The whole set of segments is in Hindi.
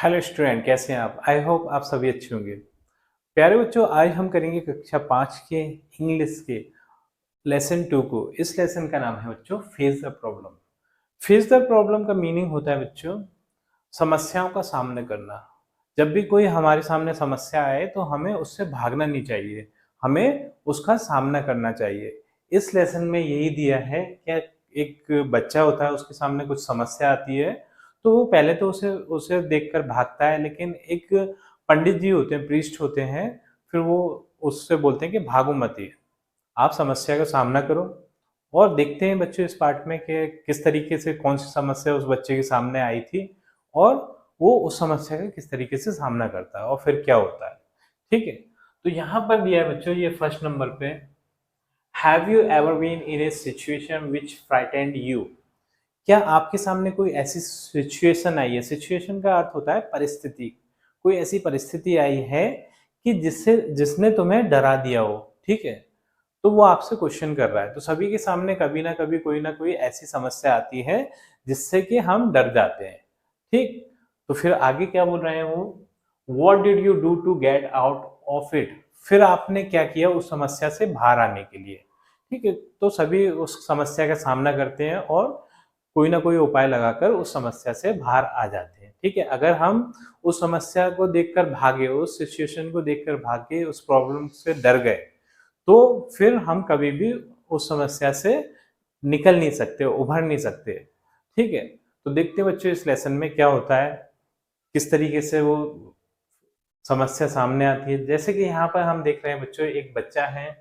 हेलो स्टूडेंट, कैसे हैं आप? आई होप आप सभी अच्छे होंगे। प्यारे बच्चों, आज हम करेंगे कक्षा 5 के इंग्लिश के लेसन 2 को। इस लेसन का नाम है बच्चों face the problem. Face the problem का मीनिंग होता है बच्चों समस्याओं का सामना करना। जब भी कोई हमारे सामने समस्या आए तो हमें उससे भागना नहीं चाहिए, हमें उसका सामना करना चाहिए। इस लेसन में यही दिया है कि एक बच्चा होता है, उसके सामने कुछ समस्या आती है तो वो पहले तो उसे उसे देखकर भागता है, लेकिन एक पंडित जी होते हैं, प्रीस्ट होते हैं, फिर वो उससे बोलते हैं कि भागो मत, आप समस्या का सामना करो। और देखते हैं बच्चों इस पार्ट में कि किस तरीके से कौन सी समस्या उस बच्चे के सामने आई थी और वो उस समस्या का किस तरीके से सामना करता है और फिर क्या होता है। ठीक है, तो यहाँ पर दिया है बच्चों ये फर्स्ट नंबर पे, have you ever been in a situation which frightened you. क्या आपके सामने कोई ऐसी सिचुएशन आई है? सिचुएशन का अर्थ होता है परिस्थिति। कोई ऐसी परिस्थिति आई है कि जिसने तुम्हें डरा दिया हो। ठीक है, तो वो आपसे क्वेश्चन कर रहा है। तो सभी के सामने कभी ना कोई ऐसी समस्या आती है जिससे कि हम डर जाते हैं। ठीक, तो फिर आगे क्या बोल रहे हैं वो, what did you do to get out of it. फिर आपने क्या किया उस समस्या से बाहर आने के लिए। ठीक है, तो सभी उस समस्या का सामना करते हैं और कोई ना कोई उपाय लगाकर उस समस्या से बाहर आ जाते हैं। ठीक है, अगर हम उस समस्या को देखकर भागे, उस सिचुएशन को देखकर भागे, उस प्रॉब्लम से डर गए, तो फिर हम कभी भी उस समस्या से निकल नहीं सकते, उभर नहीं सकते। ठीक है, तो देखते हैं बच्चों इस लेसन में क्या होता है, किस तरीके से वो समस्या सामने आती है। जैसे कि यहाँ पर हम देख रहे हैं बच्चों, एक बच्चा है,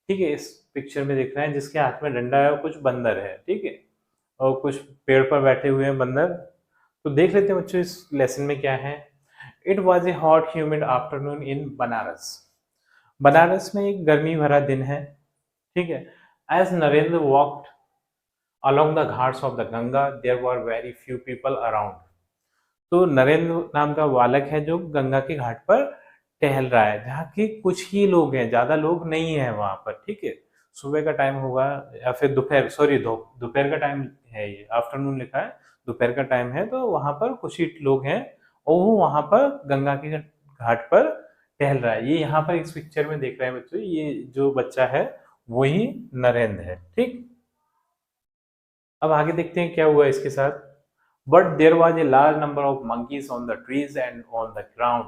ठीक है, इस पिक्चर में देख रहे हैं जिसके हाथ में डंडा है और कुछ बंदर है। ठीक है, और कुछ पेड़ पर बैठे हुए हैं बंदर। तो देख लेते हैं बच्चों इस लेसन में क्या है। It was a hot humid afternoon in Banaras. Banaras में एक गर्मी भरा दिन है। ठीक है, as Narendra walked along the ghats of the Ganga, there were very few people around. तो नरेंद्र नाम का बालक है जो गंगा के घाट पर टहल रहा है, जहाँ के कुछ ही लोग हैं, ज्यादा लोग नहीं है वहां पर। ठीक है, सुबह का टाइम होगा या फिर दोपहर, सॉरी दोपहर का टाइम है, ये आफ्टरनून लिखा है, दोपहर का टाइम है, तो वहां पर कुछ ही लोग हैं और वो वहां पर गंगा के घाट पर टहल रहा है। ये यहाँ पर इस पिक्चर में देख रहे हैं बच्चों, ये जो बच्चा है वही नरेंद्र है। ठीक, अब आगे देखते हैं क्या हुआ इसके साथ। But there was a large number of monkeys on the trees and on the ground.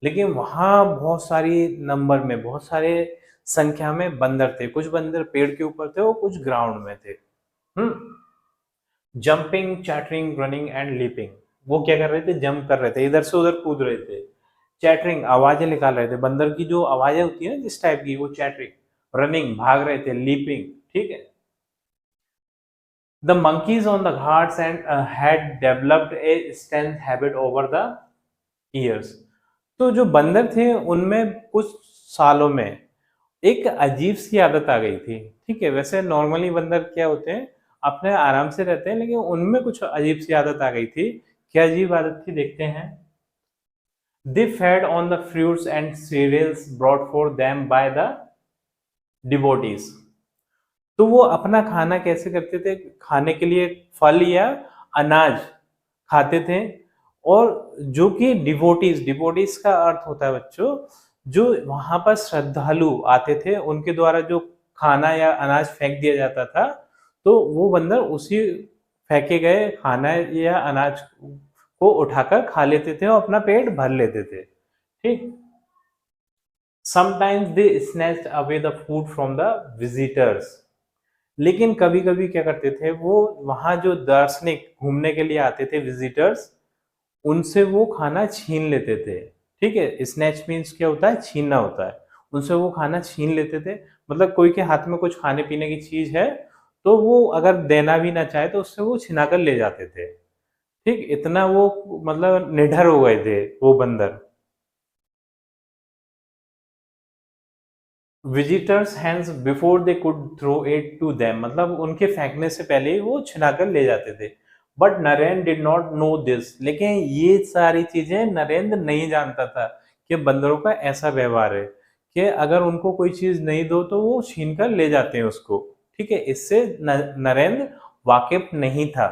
लेकिन वहां बहुत सारी नंबर में, बहुत सारे संख्या में बंदर थे। कुछ बंदर पेड़ के ऊपर थे और कुछ ग्राउंड में थे। Jumping, chattering, running and leaping. वो क्या कर रहे थे? जंप कर रहे थे, इधर से उधर कूद रहे थे। चैटरिंग, आवाजें निकाल रहे थे। बंदर की जो आवाजें होती है ना जिस टाइप की, वो चैटरिंग। रनिंग, भाग रहे थे। लीपिंग, ठीक है। The monkeys on the ghats and had developed a strength habit over the years. तो जो बंदर थे उनमें कुछ सालों में एक अजीब सी आदत आ गई थी। ठीक है, वैसे नॉर्मली बंदर क्या होते हैं, अपने आराम से रहते हैं, लेकिन उनमें कुछ अजीब सी आदत आ गई थी। क्या अजीब आदत थी देखते हैं। They fed on the fruits and cereals brought for them by the devotees. तो वो अपना खाना कैसे करते थे? खाने के लिए फल या अनाज खाते थे। और जो कि डिवोटीज, डिवोटीज का अर्थ होता है बच्चों, जो वहां पर श्रद्धालु आते थे उनके द्वारा जो खाना या अनाज फेंक दिया जाता था, तो वो बंदर उसी फेंके गए खाना या अनाज को उठाकर खा लेते थे और अपना पेट भर लेते थे। ठीक, sometimes they snatched away the food from the visitors. लेकिन कभी कभी क्या करते थे वो, वहां जो दार्शनिक घूमने के लिए आते थे विजिटर्स, उनसे वो खाना छीन लेते थे। ठीक है, स्नैच मीन्स क्या होता है? छीनना होता है। उनसे वो खाना छीन लेते थे। मतलब कोई के हाथ में कुछ खाने पीने की चीज है तो वो अगर देना भी ना चाहे तो उससे वो छिना कर ले जाते थे। ठीक, इतना वो मतलब निडर हो गए थे वो बंदर। Visitors hands before they could throw it to them, मतलब उनके फेंकने से पहले ही वो छिनाकर ले जाते थे। But Narendra did not know this, लेकिन ये सारी चीजें नरेंद्र नहीं जानता था कि बंदरों का ऐसा व्यवहार है कि अगर उनको कोई चीज नहीं दो तो वो छीन कर ले जाते हैं उसको। ठीक है, इससे नरेंद्र वाकिफ नहीं था।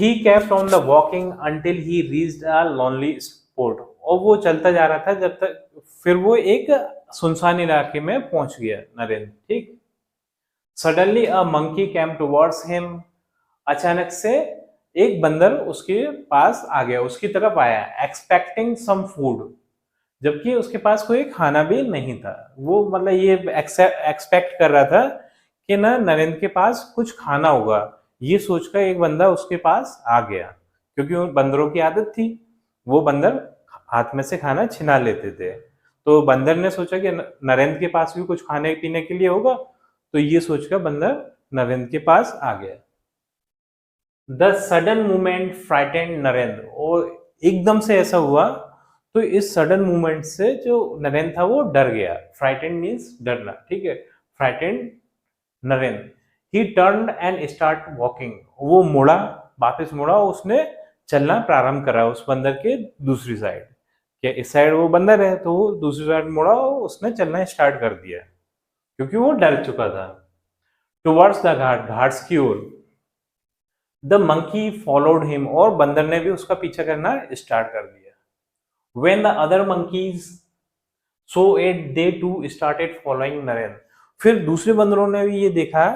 ही kept on the walking until he reached a lonely spot, और वो चलता जा रहा था जब तक फिर वो एक सुनसान इलाके में पहुंच गया नरेंद्र। ठीक। Suddenly a monkey came towards him, अचानक से एक बंदर उसके पास आ गया, उसकी तरफ आया, एक्सपेक्टिंग सम फूड, जबकि उसके पास कोई खाना भी नहीं था। वो मतलब ये एक्सपेक्ट कर रहा था कि ना नरेंद्र के पास कुछ खाना होगा, ये सोचकर एक बंदा उसके पास आ गया, क्योंकि उन बंदरों की आदत थी, वो बंदर हाथ में से खाना छिना लेते थे। तो बंदर ने सोचा कि नरेंद्र के पास भी कुछ खाने पीने के लिए होगा, तो ये सोचकर बंदर नरेंद्र के पास आ गया। The sudden movement frightened Narendra, और एकदम से ऐसा हुआ तो इस सडन मूवमेंट से जो नरेंद्र था वो डर गया। फ्राइटेंड मीन्स डरना, ठीक है। Frightened Narendra, he turn and start walking, वो मुड़ा, वापस मुड़ा, उसने चलना प्रारंभ करा उस बंदर के दूसरी साइड, क्या इस साइड वो बंदर है तो वो दूसरी साइड मुड़ा और उसने चलना स्टार्ट कर दिया, क्योंकि वो डर चुका था। टुवर्ड्स द घाट, घाट्स की ओर। द मंकी फॉलोड हिम, और बंदर ने भी उसका पीछा करना स्टार्ट कर दिया। When the other monkeys saw it, they too started following Narendra, फिर दूसरे बंदरों ने भी ये देखा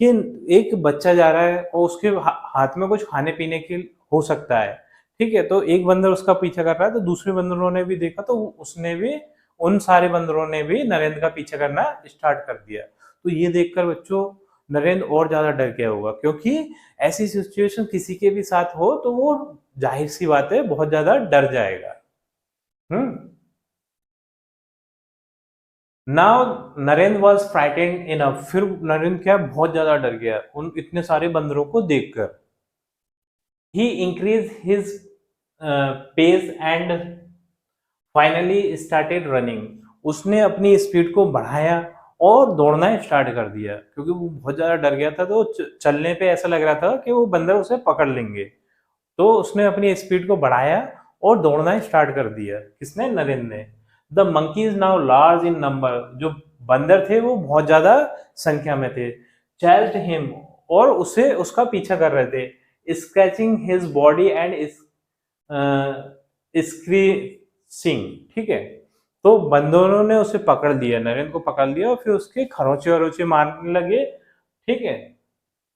कि एक बच्चा जा रहा है और उसके हाथ में कुछ खाने पीने के हो सकता है, ठीक है। तो एक बंदर उसका पीछा कर रहा है, तो दूसरे बंदरों ने भी देखा, तो उसने भी, उन सारे बंदरों ने भी नरेंद्र का पीछा करना स्टार्ट कर दिया। तो ये देखकर बच्चों नरेंद्र और ज्यादा डर गया होगा, क्योंकि ऐसी सिचुएशन किसी के भी साथ हो तो वो जाहिर सी बात है बहुत ज्यादा डर जाएगा। Now Narendra was frightened enough, फिर नरेंद्र क्या बहुत ज्यादा डर गया उन इतने सारे बंदरों को देखकर। He increase his pace and finally started running, उसने अपनी स्पीड को बढ़ाया और दौड़ना स्टार्ट कर दिया, क्योंकि वो बहुत ज्यादा डर गया था, तो चलने पे ऐसा लग रहा था कि वो बंदर उसे पकड़ लेंगे। तो उसने अपनी स्पीड को बढ़ाया और दौड़ना स्टार्ट कर दिया। किसने? नरेंद्र ने। The monkeys now large in number, जो बंदर थे वो बहुत ज्यादा संख्या में थे। चैस्ड हिम, और उसे उसका पीछा कर रहे थे। Scratching his body and screeching, ठीक है। तो बंदरों ने उसे पकड़ लिया, नरेंद्र को पकड़ लिया और फिर उसके खरोंचे वरोचे मारने लगे, ठीक है।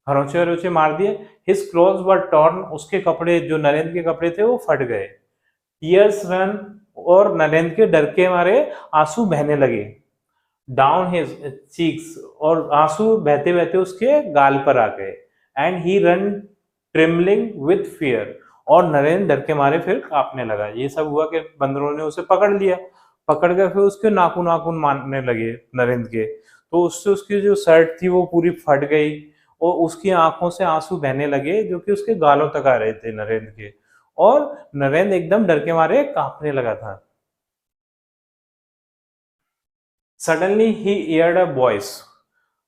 खरोंचे वरोचे मार दिए। हिज क्लोथ्स वर टॉर्न, उसके कपड़े, जो नरेंद्र के कपड़े थे वो फट गए। टीयर्स रन, और नरेंद्र के डर के मारे आंसू बहने लगे। डाउन हिज चीक्स, और आंसू बहते बहते उसके गाल पर आ गए। And he run trembling with fear, और नरेंद्र डर के मारे फिर कांपने लगा। ये सब हुआ कि बंदरों ने उसे पकड़ लिया, पकड़ कर फिर उसके नाखून नाखून मारने लगे नरेंद्र के, तो उससे उसकी जो शर्ट थी वो पूरी फट गई और उसकी आंखों से आंसू बहने लगे, जो कि उसके गालों तक आ रहे थे नरेंद्र के, और नरेंद्र एकदम डर के मारे कांपने लगा था। Suddenly he aired a voice,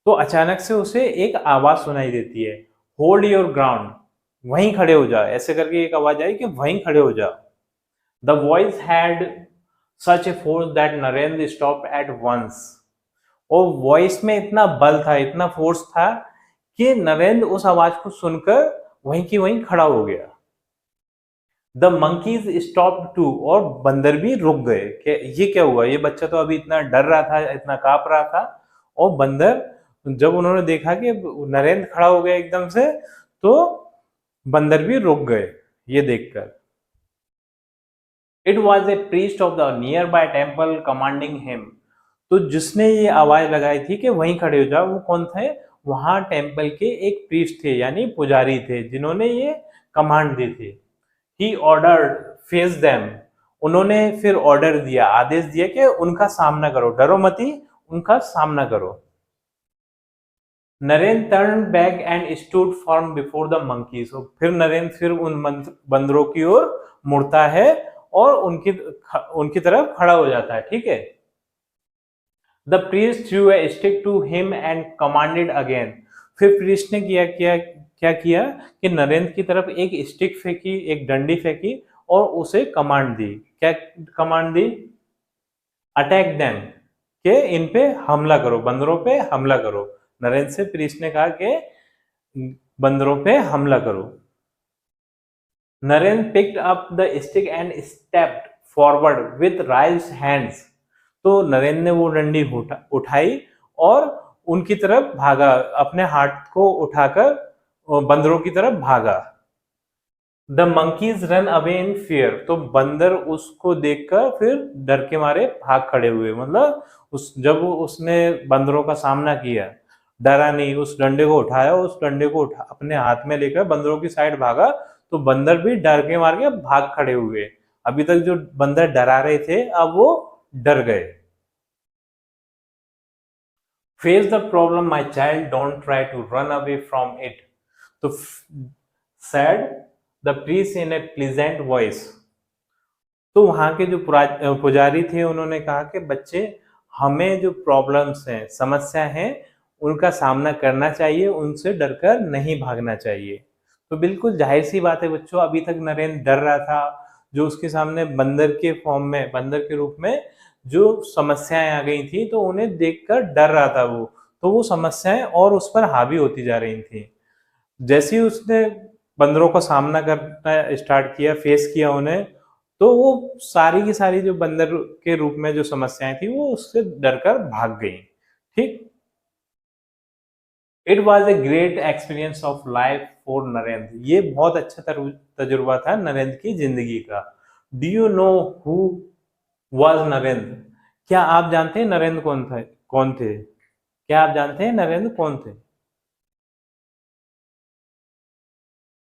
तो अचानक से उसे एक आवाज सुनाई देती है। होल्ड योर ग्राउंड, वहीं खड़े हो जा, ऐसे करके एक आवाज आई कि वहीं खड़े हो जा। The voice had such a force that Narendra stop at once, और वॉइस में इतना बल था, इतना फोर्स था कि नरेंद्र उस आवाज को सुनकर वहीं की वहीं खड़ा हो गया। द मंकीज स्टॉप टू, और बंदर भी रुक गए कि ये क्या हुआ, ये बच्चा तो अभी इतना डर रहा था, इतना कांप रहा था, और बंदर जब उन्होंने देखा कि नरेंद्र खड़ा हो गया एकदम से, तो बंदर भी रुक गए ये देखकर। It was A priest of the near by temple commanding him, तो जिसने ये आवाज लगाई थी कि वहीं खड़े हो जाओ, वो कौन थे? वहां टेम्पल के एक प्रीस्ट थे, यानी पुजारी थे, जिन्होंने ये कमांड दी थी। ही ऑर्डर्ड फेस देम, उन्होंने फिर ऑर्डर दिया, आदेश दिया कि उनका सामना करो, डरो मती, उनका सामना करो। Narendra turn back and stood form before the monkeys, फिर नरेंद्र फिर उन बंदरों की ओर मुड़ता है और उनकी तरफ खड़ा हो जाता है, ठीक है। The priest threw a stick to him and commanded again, फिर प्रीस्ट ने क्या किया कि नरेंद्र की तरफ एक स्टिक फेंकी, एक डंडी फेंकी और उसे कमांड दी। क्या कमांड दी? अटैक देम, के इन पे हमला करो, बंदरों पे हमला करो। नरेंद्र से प्रीस्ट ने कहा कि बंदरों पे हमला करो। Narendra picked up the stick and stepped forward with राइज्ड hands. तो नरेंद्र ने वो डंडी उठाई और उनकी तरफ भागा, अपने हाथ को उठाकर बंदरों की तरफ भागा। The monkeys run away in fear. तो बंदर उसको देखकर फिर डर के मारे भाग खड़े हुए, मतलब जब उसने बंदरों का सामना किया, डरा नहीं, उस डंडे को उठाया, उस डंडे को अपने हाथ में लेकर बंदरों की साइड भागा, तो बंदर भी डर के मार के भाग खड़े हुए। अभी तक जो बंदर डरा रहे थे अब वो डर गए। Face the problem my child, don't try to run away from it. तो said the priest in a pleasant voice. तो वहां के जो पुजारी थे उन्होंने कहा कि बच्चे, हमें जो प्रॉब्लम्स हैं, समस्या हैं, उनका सामना करना चाहिए, उनसे डरकर नहीं भागना चाहिए। तो बिल्कुल जाहिर सी बात है बच्चों, अभी तक नरेंद्र डर रहा था, जो उसके सामने बंदर के फॉर्म में, बंदर के रूप में जो समस्याएं आ गई थी, तो उन्हें देखकर डर रहा था वो, तो वो समस्याएं और उस पर हावी होती जा रही थी। जैसे ही उसने बंदरों का सामना करना स्टार्ट किया, फेस किया उन्हें, तो वो सारी की सारी जो बंदर के रूप में जो समस्याएं थी वो उससे डरकर भाग गई। ठीक। It was a great experience of life for Narendra. ये बहुत अच्छा तजुर्बा था नरेंद्र की जिंदगी का। Do you know who was Narendra? क्या आप जानते हैं नरेंद्र कौन थे? क्या आप जानते हैं नरेंद्र कौन थे?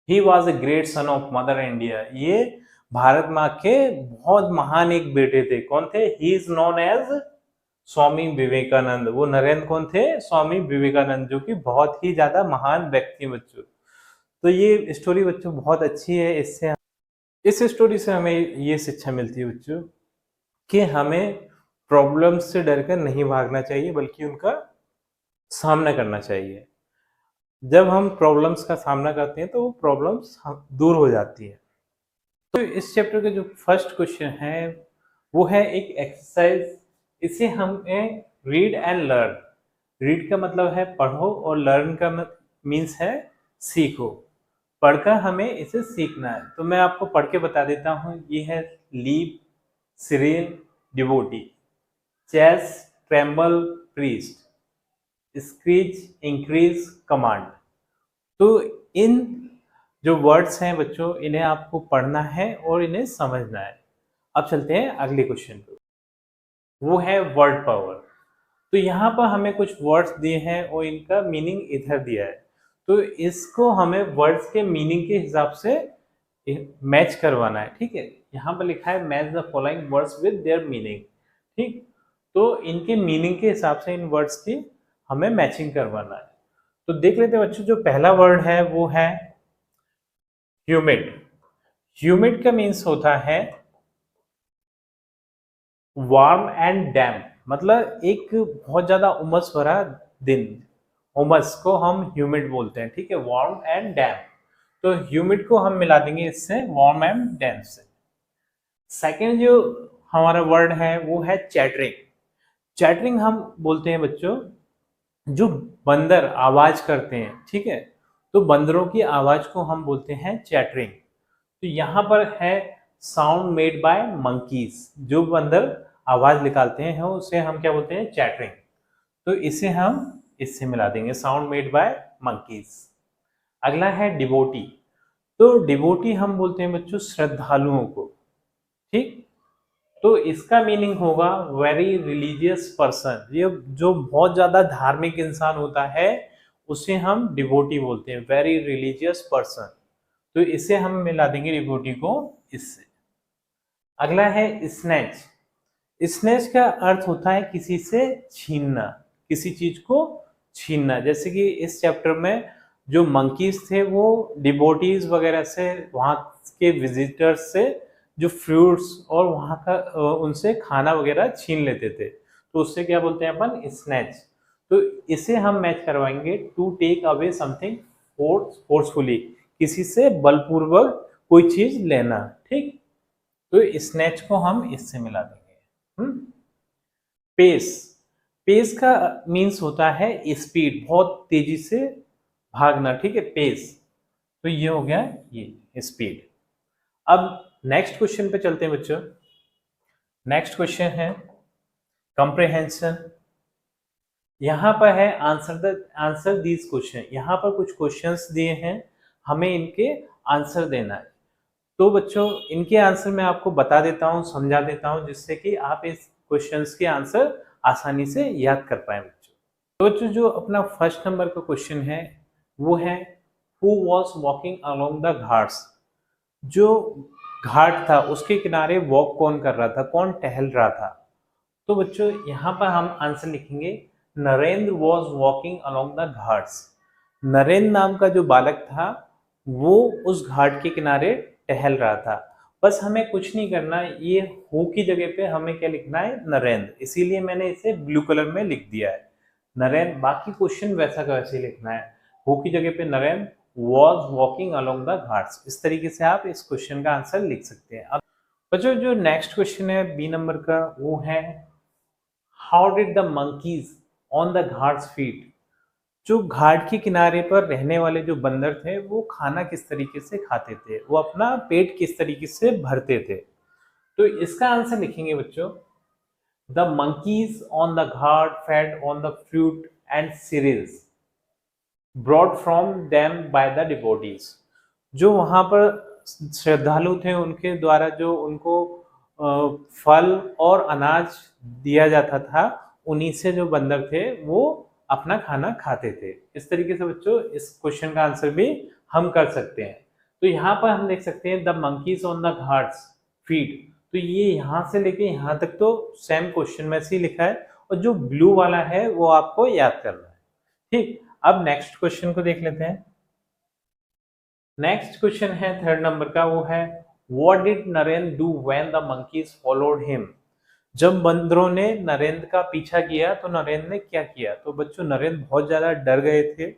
He was a great son of mother India. ये भारत माँ के बहुत महान एक बेटे थे। कौन थे? He is known as Swami Vivekananda. वो नरेंद्र कौन थे? स्वामी विवेकानंद, जो कि बहुत ही ज्यादा महान व्यक्ति बच्चों। तो ये स्टोरी बच्चों बहुत अच्छी है। इस स्टोरी से हमें ये शिक्षा मिलती है बच्चों कि हमें प्रॉब्लम्स से डरकर नहीं भागना चाहिए, बल्कि उनका सामना करना चाहिए। जब हम प्रॉब्लम्स का सामना करते हैं तो वो प्रॉब्लम्स दूर हो जाती है। तो इस चैप्टर का जो फर्स्ट क्वेश्चन है वो है एक एक्सरसाइज। इसे हमें रीड एंड लर्न। रीड का मतलब है पढ़ो और लर्न का मीन्स है सीखो। पढ़कर हमें इसे सीखना है। तो मैं आपको पढ़ के बता देता हूँ। ये है leap, serial, devotee, chase, tremble, priest, screech, increase, command. तो इन जो वर्ड्स हैं बच्चों, इन्हें आपको पढ़ना है और इन्हें समझना है। अब चलते हैं अगले क्वेश्चन पे, वो है वर्ड पावर। तो यहाँ पर हमें कुछ वर्ड्स दिए हैं और इनका मीनिंग इधर दिया है। तो इसको हमें वर्ड्स के मीनिंग के हिसाब से मैच करवाना है। ठीक है, यहाँ पर लिखा है match the following words with their meaning. ठीक, तो इनके मीनिंग के हिसाब से इन वर्ड्स की हमें मैचिंग करवाना है। तो देख लेते हैं बच्चों, जो पहला वर्ड है वो है ह्यूमिड। ह्यूमिड का मीन्स होता है वार्म एंड डैम्प। मतलब एक बहुत ज्यादा उमस भरा दिन, उमस को हम ह्यूमिड बोलते हैं। ठीक है, वार्म एंड डैम्प। तो ह्यूमिड को हम मिला देंगे इससे वार्म एंड डैम्प से। सेकेंड जो हमारा वर्ड है वो है चैटरिंग। चैटरिंग हम बोलते हैं बच्चों, जो बंदर आवाज करते हैं। ठीक है, तो बंदरों की आवाज को हम बोलते हैं चैटरिंग। तो यहाँ पर है साउंड मेड बाय मंकीज। जो बंदर आवाज निकालते हैं उसे हम क्या बोलते हैं? चैटरिंग। तो इसे हम इससे मिला देंगे, साउंड मेड बाय मंकीज। अगला है डिवोटी। तो डिवोटी हम बोलते हैं बच्चों श्रद्धालुओं को। ठीक, तो इसका मीनिंग होगा वेरी रिलीजियस पर्सन। ये जो बहुत ज्यादा धार्मिक इंसान होता है उसे हम डिवोटी बोलते हैं, वेरी रिलीजियस पर्सन। तो इसे हम मिला देंगे डिवोटी को इससे। अगला है स्नैच। स्नैच का अर्थ होता है किसी से छीनना, किसी चीज को छीनना। जैसे कि इस चैप्टर में जो मंकीज थे वो डिवोटीज वगैरह से, वहाँ के विजिटर्स से जो फ्रूट्स और वहाँ का उनसे खाना वगैरह छीन लेते थे, तो उससे क्या बोलते हैं अपन? स्नैच। तो इसे हम मैच करवाएंगे to take away something forcefully, किसी से बलपूर्वक कोई चीज लेना। ठीक, तो स्नैच को हम इससे मिला देंगे। पेस। पेस का मीन्स होता है स्पीड, बहुत तेजी से भागना। ठीक है, पेस। तो ये हो गया ये स्पीड। अब नेक्स्ट क्वेश्चन पे चलते हैं बच्चों। नेक्स्ट क्वेश्चन है कंप्रिहेंशन। यहाँ पर है आंसर दीज क्वेश्चन। यहाँ पर कुछ क्वेश्चंस दिए हैं, हमें इनके आंसर देना है। तो बच्चों इनके आंसर मैं आपको बता देता हूँ, समझा देता हूँ, जिससे कि आप इस क्वेश्चंस के आंसर आसानी से याद कर पाए बच्चों। तो बच्चों जो अपना फर्स्ट नंबर का क्वेश्चन है वो है who was walking along the Ghats. जो घाट था उसके किनारे वॉक कौन कर रहा था, कौन टहल रहा था। तो बच्चों यहाँ पर हम आंसर लिखेंगे Narendra was walking along the Ghats. Narendra नाम का जो बालक था वो उस घाट के किनारे टहल रहा था। बस हमें कुछ नहीं करना, ये हु की जगह पे हमें क्या लिखना है, नरेंद्र, इसीलिए मैंने इसे ब्लू कलर में लिख दिया है नरेंद्र। बाकी क्वेश्चन वैसा का वैसे ही लिखना है, हु की जगह पे Narendra was walking along the Ghats. इस तरीके से आप इस क्वेश्चन का आंसर लिख सकते हैं। अब बच्चों जो नेक्स्ट क्वेश्चन है बी नंबर का वो है how did the monkeys on the Ghats feed. जो घाट के किनारे पर रहने वाले जो बंदर थे वो खाना किस तरीके से खाते थे, वो अपना पेट किस तरीके से भरते थे। तो इसका आंसर लिखेंगे बच्चों the monkeys on the ghat fed on the fruit and cereals brought from them by the devotees। जो वहां पर श्रद्धालु थे उनके द्वारा जो उनको फल और अनाज दिया जाता था, उन्हीं से जो बंदर थे वो अपना खाना खाते थे। इस तरीके से बच्चों इस क्वेश्चन का आंसर भी हम कर सकते हैं। तो यहाँ पर हम देख सकते हैं the monkeys on the Ghats feed. तो ये यहाँ से लेके यहाँ तक तो सेम क्वेश्चन में से ही लिखा है, और जो ब्लू वाला है वो आपको याद करना है। ठीक, अब नेक्स्ट क्वेश्चन को देख लेते हैं। नेक्स्ट क्वेश्चन है थर्ड नंबर का, वो है what did Narendra do when the monkeys followed him. जब बंदरों ने नरेंद्र का पीछा किया तो नरेंद्र ने क्या किया। तो बच्चों नरेंद्र बहुत ज्यादा डर गए थे,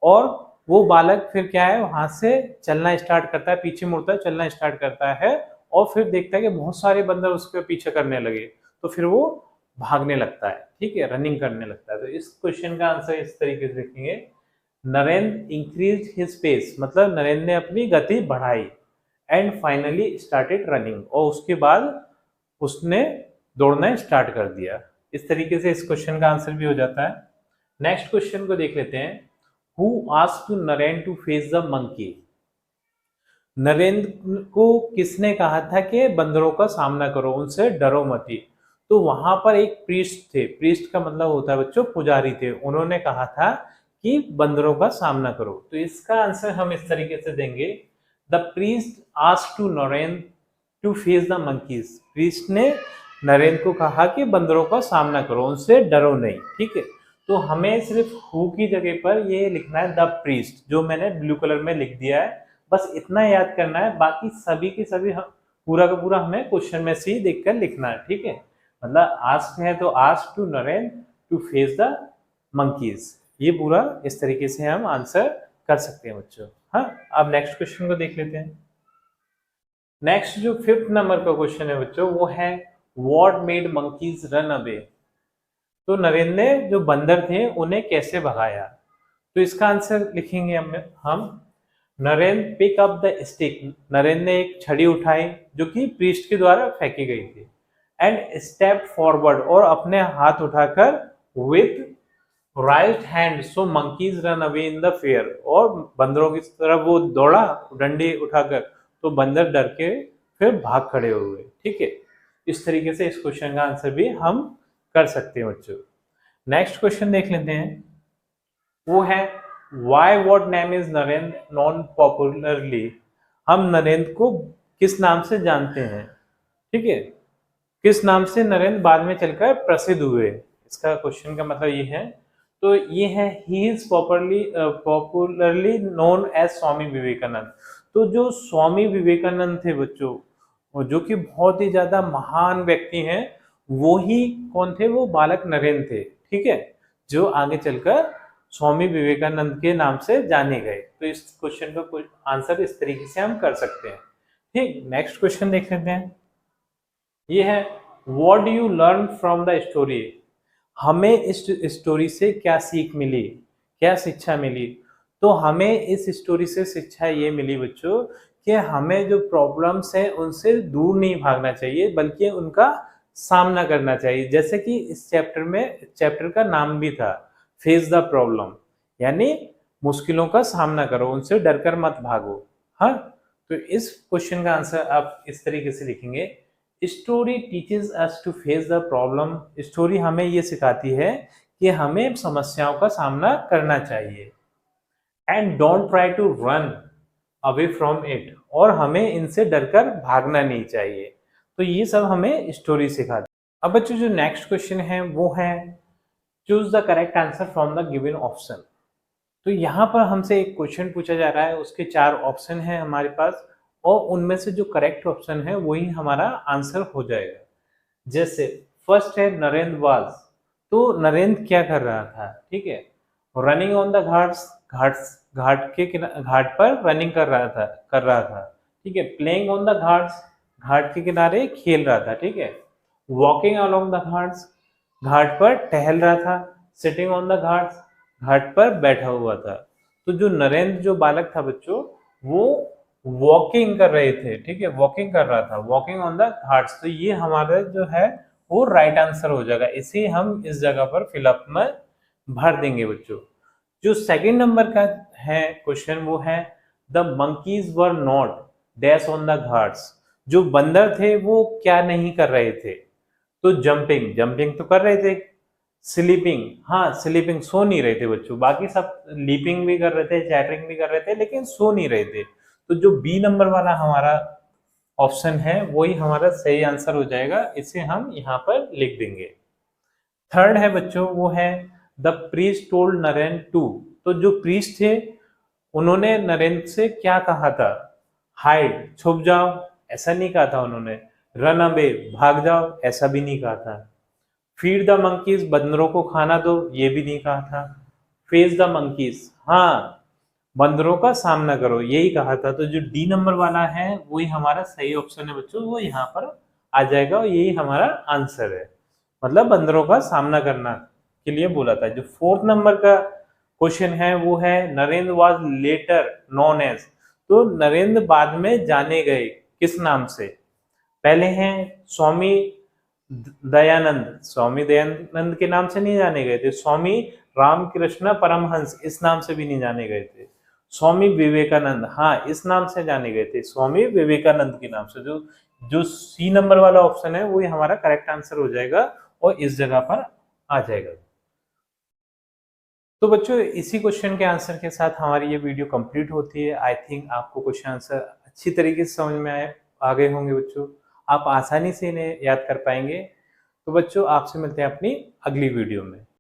और वो बालक फिर क्या है वहां से चलना स्टार्ट करता है, पीछे मुड़ता है, चलना स्टार्ट करता है, और फिर देखता है कि बहुत सारे बंदर उसके पीछे करने लगे, तो फिर वो भागने लगता है, ठीक है, रनिंग करने लगता है। तो इस क्वेश्चन का आंसर इस तरीके से लिखेंगे नरेंद्र इंक्रीज हिज पेस, मतलब नरेंद्र ने अपनी गति बढ़ाई, एंड फाइनली स्टार्टेड रनिंग, और उसके बाद उसने दौड़ना स्टार्ट कर दिया। इस तरीके से इस क्वेश्चन का आंसर भी हो जाता है। नेक्स्ट क्वेश्चन को देख लेते हैं। Who asked to Narendra to face the monkey. Narendra को किसने कहा था कि बंदरों का सामना करो, उनसे डरो मत। तो वहां पर एक प्रीस्ट थे, प्रीस्ट का मतलब होता है बच्चों पुजारी थे, उन्होंने कहा था कि बंदरों का सामना करो। तो इसका आंसर हम इस तरीके से देंगे the priest asked to Narendra to face the monkeys. Priest ने नरेंद्र को कहा कि बंदरों का सामना करो, उनसे डरो नहीं, ठीक है। तो हमें सिर्फ हु की जगह पर ये लिखना है द प्रीस्ट, जो मैंने ब्लू कलर में लिख दिया है। बस इतना याद करना है, बाकी सभी के सभी पूरा का पूरा हमें क्वेश्चन में से ही देखकर लिखना है, ठीक है। मतलब आस्क है तो ask to Narendra to face the monkeys, ये पूरा इस तरीके से हम आंसर कर सकते हैं बच्चों। हाँ, अब नेक्स्ट क्वेश्चन को देख लेते हैं। नेक्स्ट जो फिफ्थ नंबर का क्वेश्चन है बच्चों वो है what made monkeys run away. तो नरेंद्र ने जो बंदर थे उन्हें कैसे भगाया। तो इसका आंसर लिखेंगे हम Narendra pick up the stick. Narendra ने एक छड़ी उठाई जो कि प्रीस्ट के द्वारा फेंकी गई थी, एंड स्टेप फॉरवर्ड, और अपने हाथ उठाकर with right hand so monkeys run away in the fair, और बंदरों की तरफ वो दौड़ा डंडे उठाकर, तो बंदर डर के फिर भाग खड़े हुए, ठीक है। इस तरीके से इस क्वेश्चन का आंसर भी हम कर सकते हैं बच्चों। नेक्स्ट क्वेश्चन देख लेते हैं, वो है why what name is Narendra non popularly. हम नरेंद्र को किस नाम से जानते हैं, ठीक है, किस नाम से नरेंद्र बाद में चलकर प्रसिद्ध हुए। इसका क्वेश्चन का मतलब ये है, तो ये है he is popularly known as Swami Vivekananda. तो जो स्वामी विवेकानंद थे बच्चों, जो कि बहुत ही ज्यादा महान व्यक्ति हैं, वो ही कौन थे, वो बालक नरेंद्र थे, ठीक है, जो आगे चलकर स्वामी विवेकानंद के नाम से जाने गए। तो इस क्वेश्चन का आंसर इस तरीके से हम कर सकते हैं, ठीक। नेक्स्ट क्वेश्चन देख लेते हैं, ये है what do you learn from the story. हमें इस स्टोरी से क्या सीख मिली, क्या शिक्षा मिली। तो हमें इस स्टोरी से शिक्षा ये मिली बच्चों कि हमें जो प्रॉब्लम्स है उनसे दूर नहीं भागना चाहिए बल्कि उनका सामना करना चाहिए। जैसे कि इस चैप्टर का नाम भी था, फेस द प्रॉब्लम, यानी मुश्किलों का सामना करो, उनसे डरकर मत भागो। हाँ, तो इस क्वेश्चन का आंसर आप इस तरीके से लिखेंगे, story teaches us to face the problem. Story हमें ये सिखाती है कि हमें समस्याओं का सामना करना चाहिए। And don't try to run away from it, और हमें इनसे डरकर भागना नहीं चाहिए। तो ये सब हमें स्टोरी सिखाती है। अब बच्चों जो नेक्स्ट क्वेश्चन है वो है choose the correct answer from the given option. तो यहाँ पर हमसे एक क्वेश्चन पूछा जा रहा है, उसके 4 ऑप्शन हैं हमारे पास, और उनमें से जो करेक्ट ऑप्शन है वही हमारा आंसर हो जाएगा। जैसे फर्स्ट है नरेंद्र वाज, तो नरेंद्र क्या कर रहा था, ठीक है, रनिंग ऑन द घाट पर रनिंग कर रहा था, ठीक है। प्लेइंग ऑन द घाट के किनारे खेल रहा था, ठीक है। वॉकिंग अलोंग द घाट पर टहल रहा था। सिटिंग ऑन द घाट पर बैठा हुआ था। तो जो नरेंद्र जो बालक था बच्चों, वो वॉकिंग कर रहे थे, ठीक है, वॉकिंग कर रहा था, वॉकिंग ऑन द घाट्स। तो ये हमारा जो है वो राइट आंसर हो जाएगा, इसे हम इस जगह पर फिलअप में भर देंगे बच्चों। जो सेकंड नंबर का है क्वेश्चन वो है the monkeys were not dash on the Ghats. जो बंदर थे वो क्या नहीं कर रहे थे, तो जंपिंग तो कर रहे थे। स्लीपिंग, हाँ स्लीपिंग, सो नहीं रहे थे बच्चों। बाकी सब लीपिंग भी कर रहे थे, चैटरिंग भी कर रहे थे, लेकिन सो नहीं रहे थे। तो जो बी नंबर वाला हमारा ऑप्शन है वही हमारा सही आंसर हो जाएगा, इसे हम यहाँ पर लिख देंगे। थर्ड है बच्चों वो है the priest told Narendra to. तो जो प्रीस्ट थे उन्होंने नरेंद्र से क्या कहा था, हाइड, छुप जाओ, ऐसा नहीं कहा था उन्होंने। रन अवे, भाग जाओ, ऐसा भी नहीं कहा था। फीड द मंकीज, बंदरों को खाना दो, ये भी नहीं कहा था। फेस द मंकीज, हाँ बंदरों का सामना करो, यही कहा था। तो जो डी नंबर वाला है वही हमारा सही ऑप्शन है बच्चों, वो यहाँ पर आ जाएगा और यही हमारा आंसर है, मतलब बंदरों का सामना करना के लिए बोला था। जो फोर्थ नंबर का क्वेश्चन है वो है Narendra was later known as. तो नरेंद्र बाद में जाने गए किस नाम से, पहले हैं स्वामी स्वामी दयानंद के नाम से नहीं जाने गए थे, स्वामी रामकृष्ण परमहंस इस नाम से भी नहीं जाने गए थे। स्वामी विवेकानंद, हाँ इस नाम से जाने गए थे, स्वामी विवेकानंद के नाम से। जो जो सी नंबर वाला ऑप्शन है वही हमारा करेक्ट आंसर हो जाएगा और इस जगह पर आ जाएगा। तो बच्चों इसी क्वेश्चन के आंसर के साथ हमारी ये वीडियो कंप्लीट होती है। आई थिंक आपको क्वेश्चन आंसर अच्छी तरीके से समझ में आ गए होंगे बच्चों, आप आसानी से इन्हें याद कर पाएंगे। तो बच्चों आपसे मिलते हैं अपनी अगली वीडियो में।